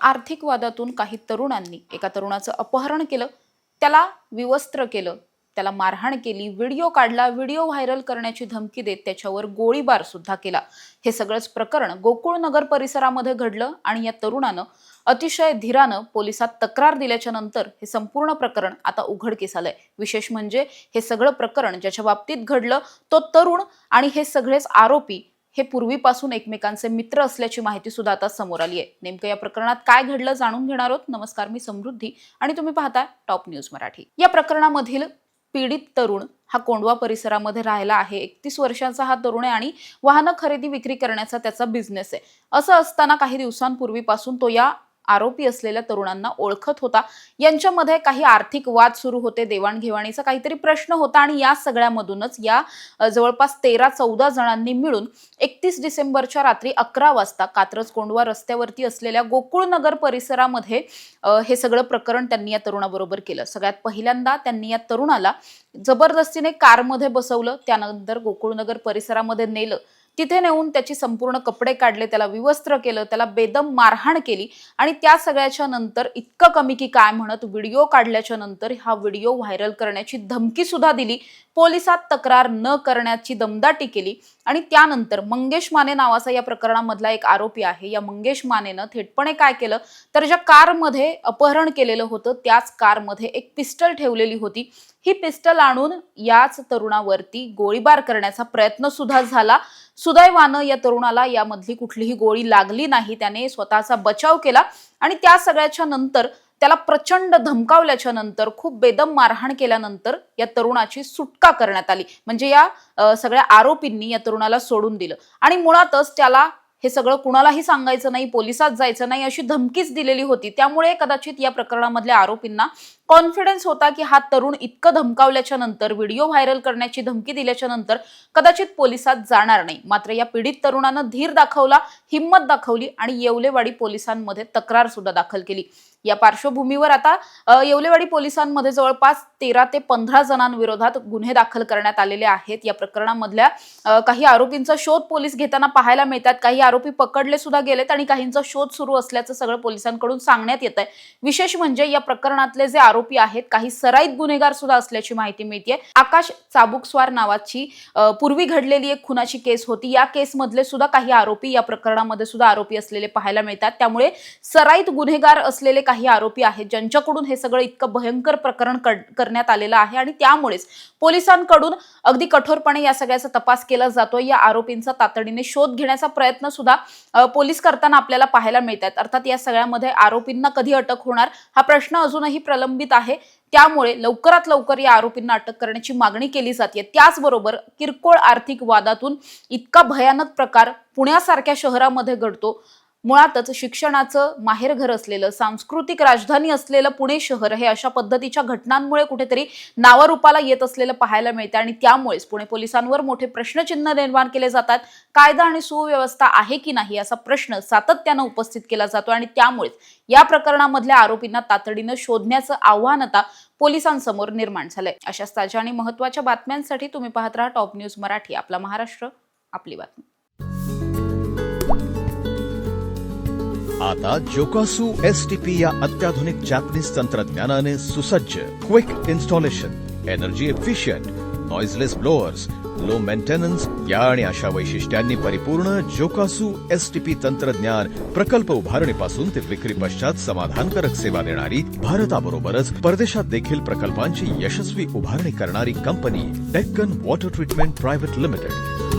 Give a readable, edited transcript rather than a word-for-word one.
आर्थिक वादातून काही तरुणांनी एका तरुणाचं अपहरण केलं, त्याला विवस्त्र केलं, त्याला मारहाण केली, व्हिडिओ काढला, व्हिडिओ व्हायरल करण्याची धमकी देत त्याच्यावर गोळीबार सुद्धा केला। हे सगळंच प्रकरण गोकुळनगर परिसरामध्ये घडलं आणि या तरुणानं अतिशय धीरानं पोलिसात तक्रार दिल्याच्या नंतर हे संपूर्ण प्रकरण आता उघडकीस आलंय। विशेष म्हणजे हे सगळं प्रकरण ज्याच्या बाबतीत घडलं तो तरुण आणि हे सगळेच आरोपी हे पूर्वीपासून एकमेकांचे मित्र असल्याची माहिती सुद्धा आता समोर आली आहे। नेमकं या प्रकरणात काय घडलं जाणून घेणार आहोत। नमस्कार, मी समृद्धी आणि तुम्ही पाहताय टॉप न्यूज मराठी। या प्रकरणामधील पीडित तरुण हा कोंडवा परिसरामध्ये राहिला आहे। 31 वर्षांचा हा तरुण आहे आणि वाहन खरेदी विक्री करण्याचा त्याचा बिझनेस आहे। असं असताना काही दिवसांपूर्वीपासून तो या आरोपी असलेल्या तरुणांना ओळखत होता। यांच्यामध्ये काही आर्थिक वाद सुरू होते, देवाणघेवाणीचा काहीतरी प्रश्न होता आणि या सगळ्यामधूनच या जवळपास 13-14 जणांनी मिळून 31 डिसेंबरच्या रात्री 11 वाजता कात्रज कोंडवा रस्त्यावरती असलेल्या गोकुळनगर परिसरामध्ये हे सगळं प्रकरण त्यांनी या तरुणाबरोबर केलं। सगळ्यात पहिल्यांदा त्यांनी या तरुणाला जबरदस्तीने कारमध्ये बसवलं, त्यानंतर गोकुळनगर परिसरामध्ये नेलं, तिथे नेऊन त्याची संपूर्ण कपडे काढले, त्याला विवस्त्र केलं, त्याला बेदम मारहाण केली आणि त्या सगळ्याच्या नंतर इतकं कमी की काय म्हणत व्हिडिओ काढल्याच्या नंतर हा व्हिडिओ व्हायरल करण्याची धमकी सुद्धा दिली, पोलिसात तक्रार न करण्याची दमदाटी केली आणि त्यानंतर मंगेश माने नावाचा या प्रकरणामधला एक आरोपी आहे। या मंगेश मानेनं थेटपणे काय केलं तर ज्या कारमध्ये अपहरण केलेलं होतं त्याच कारमध्ये एक पिस्टल ठेवलेली होती। ही पिस्टल आणून याच तरुणावरती गोळीबार करण्याचा प्रयत्न सुद्धा झाला। सुदैवानं या तरुणाला यामधली कुठलीही गोळी लागली नाही, त्याने स्वतःचा बचाव केला आणि त्या सगळ्याच्या नंतर त्याला प्रचंड धमकावल्याच्या नंतर खूप बेदम मारहाण केल्यानंतर या तरुणाची सुटका करण्यात आली। म्हणजे या सगळ्या आरोपींनी या तरुणाला सोडून दिलं आणि मुळातच त्याला हे सगळं कुणालाही सांगायचं नाही, पोलिसात जायचं नाही अशी धमकीच दिलेली होती। त्यामुळे कदाचित या प्रकरणामधल्या आरोपींना कॉन्फिडन्स होता की हा तरुण इतकं धमकावल्याच्या नंतर, व्हिडिओ व्हायरल करण्याची धमकी दिल्याच्या नंतर कदाचित पोलिसात जाणार नाही। मात्र या पीडित तरुणानं धीर दाखवला, हिम्मत दाखवली आणि येवलेवाडी पोलिसांमध्ये तक्रार सुद्धा दाखल केली। या पार्श्वभूमीवर आता येवलेवाडी पोलिसांमध्ये जवळपास 13 ते 15 जणांविरोधात गुन्हे दाखल करण्यात आलेले आहेत। या प्रकरणामधल्या काही आरोपींचा शोध पोलीस घेताना पाहायला मिळतात, काही आरोपी पकडले सुद्धा गेलेत आणि काहींचा शोध सुरू असल्याचं सगळं पोलिसांकडून सांगण्यात येत आहे। विशेष म्हणजे या प्रकरणातले जे आरोपी आहेत काही सराईत गुन्हेगार सुद्धा असल्याची माहिती मिळते। आकाश चाबुकस्वार नावाची पूर्वी घडलेली एक खुनाची केस होती, या केसमधले सुद्धा काही आरोपी या प्रकरणामध्ये सुद्धा आरोपी असलेले पाहायला मिळतात। त्यामुळे सराईत गुन्हेगार असलेले काही आरोपी आहेत ज्यांच्याकडून हे सगळं इतकं भयंकर प्रकरण करण्यात आलेलं आहे आणि त्यामुळेच पोलिसांकडून अगदी कठोरपणे या सगळ्याचा तपास केला जातोय। या आरोपींचा तातडीने शोध घेण्याचा प्रयत्न सुद्धा पोलीस करताना आपल्याला पाहायला मिळतात। अर्थात या सगळ्यामध्ये आरोपींना कधी अटक होणार हा प्रश्न अजूनही प्रलंबित आहे, त्यामुळे लवकरात लवकर या आरोपींना अटक करण्याची मागणी केली जाते। त्याचबरोबर किरकोळ आर्थिक वादातून इतका भयानक प्रकार पुण्यासारख्या शहरामध्ये घडतो। मुळातच शिक्षणाचं माहेरघर असलेलं, सांस्कृतिक राजधानी असलेलं पुणे शहर हे अशा पद्धतीच्या घटनांमुळे कुठेतरी नावारूपाला येत असलेलं पाहायला मिळतं आणि त्यामुळेच पुणे पोलिसांवर मोठे प्रश्नचिन्ह निर्माण केले जातात। कायदा आणि सुव्यवस्था आहे की नाही असा प्रश्न सातत्यानं उपस्थित केला जातो आणि त्यामुळेच या प्रकरणामधल्या आरोपींना तातडीनं शोधण्याचं आव्हान आता पोलिसांसमोर निर्माण झालंय। अशाच ताज्या आणि महत्त्वाच्या बातम्यांसाठी तुम्ही पाहत राहा टॉप न्यूज मराठी। आपला महाराष्ट्र, आपली बातमी। आता जोकासू STP या अत्याधुनिक जॅपनीज तंत्रज्ञानाने सुसज्ज, quick installation, energy efficient, noiseless blowers, low maintenance या आणि अशा वैशिष्ट्यांनी परिपूर्ण जोकासू STP तंत्रज्ञान प्रकल्प उभारणीपासून ते विक्री पश्चात समाधानकारक सेवा देणारी, भारताबरोबरच परदेशात देखील प्रकल्पांची यशस्वी उभारणी करणारी company Deccan water treatment private limited.